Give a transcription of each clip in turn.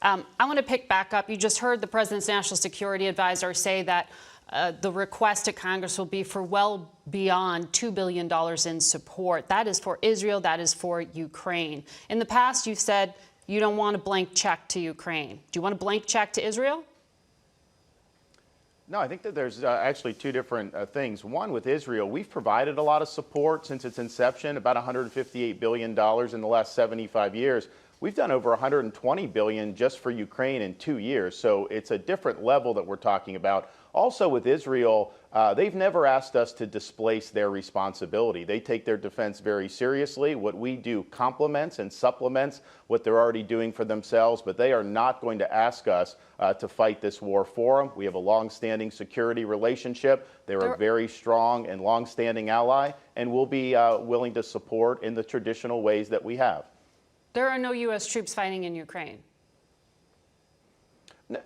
I want to pick back up. You just heard the president's national security advisor say that the request to Congress will be for well beyond $2 billion in support. That is for Israel. That is for Ukraine. In the past, you've said you don't want a blank check to Ukraine. Do you want a blank check to Israel? No, I think that there's actually two different things. One, with Israel, we've provided a lot of support since its inception, about $158 billion in the last 75 years. We've done over $120 billion just for Ukraine in 2 years. So it's a different level that we're talking about. Also with Israel, they've never asked us to displace their responsibility. They take their defense very seriously. What we do complements and supplements what they're already doing for themselves, but they are not going to ask us to fight this war for them. We have a long-standing security relationship. They're a very strong and long-standing ally, and we'll be willing to support in the traditional ways that we have. There are no U.S. troops fighting in Ukraine.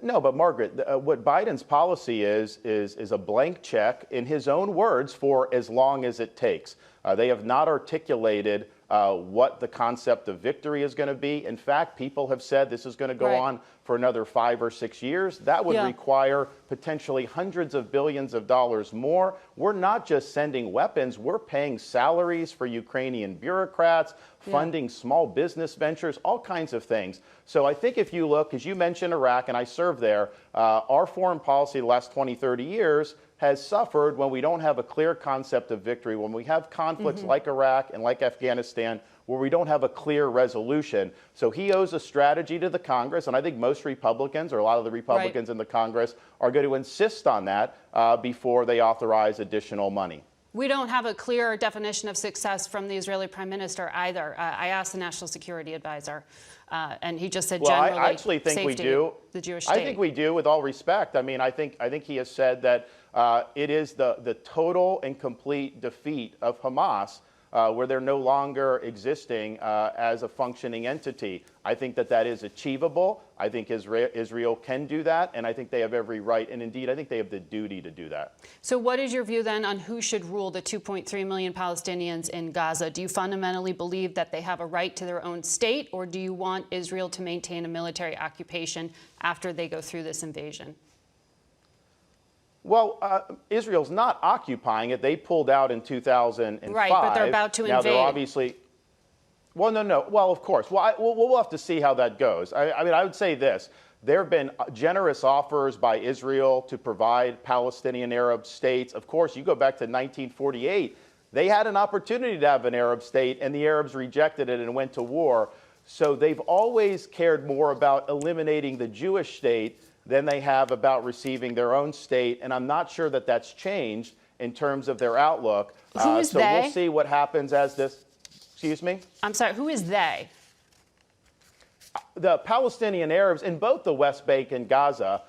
No, but Margaret, what Biden's policy is a blank check, in his own words, for as long as it takes. They have not articulated what the concept of victory is going to be. In fact, people have said this is going to go on for another 5 or 6 years. That would require potentially hundreds of billions of dollars more. We're not just sending weapons, we're paying salaries for Ukrainian bureaucrats, funding small business ventures, all kinds of things. So I think if you look, as you mentioned Iraq, and I served there, our foreign policy the last 20, 30 years has suffered when we don't have a clear concept of victory, when we have conflicts like Iraq and like Afghanistan, where we don't have a clear resolution. So he owes a strategy to the Congress, and I think most Republicans, or a lot of the Republicans in the Congress, are going to insist on that before they authorize additional money. We don't have a clear definition of success from the Israeli Prime Minister either. I asked the National Security Advisor, and he just said generally I actually think safety, we do. The Jewish state. I think we do, with all respect. I mean, I think he has said that it is the total and complete defeat of Hamas, where they're no longer existing as a functioning entity. I think that is achievable. I think Israel can do that, and I think they have every right, and indeed, I think they have the duty to do that. So what is your view then on who should rule the 2.3 million Palestinians in Gaza? Do you fundamentally believe that they have a right to their own state, or do you want Israel to maintain a military occupation after they go through this invasion? Well, Israel's not occupying it. They pulled out in 2005. Right, but they're about to invade. Now, they're obviously... Well, no. Well, of course. Well, we'll have to see how that goes. I mean, I would say this. There have been generous offers by Israel to provide Palestinian Arab states. Of course, you go back to 1948. They had an opportunity to have an Arab state, and the Arabs rejected it and went to war. So they've always cared more about eliminating the Jewish state than they have about receiving their own state. And I'm not sure that that's changed in terms of their outlook. Who is so they? We'll see what happens as this... Excuse me? I'm sorry, who is they? The Palestinian Arabs in both the West Bank and Gaza,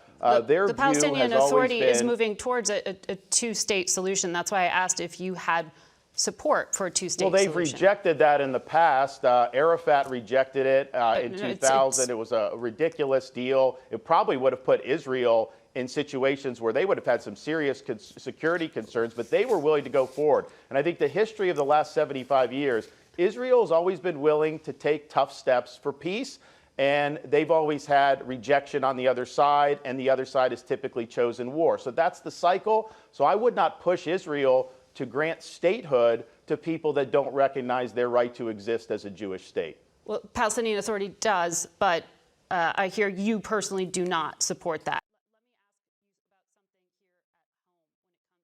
their the Palestinian Authority is moving towards a two-state solution. That's why I asked if you had support for a two-state solution. Well, they've rejected that in the past. Arafat rejected it in 2000. It was a ridiculous deal. It probably would have put Israel in situations where they would have had some serious security concerns, but they were willing to go forward. And I think the history of the last 75 years, Israel has always been willing to take tough steps for peace, and they've always had rejection on the other side, and the other side has typically chosen war. So that's the cycle. So I would not push Israel to grant statehood to people that don't recognize their right to exist as a Jewish state. Well, Palestinian Authority does, but I hear you personally do not support that.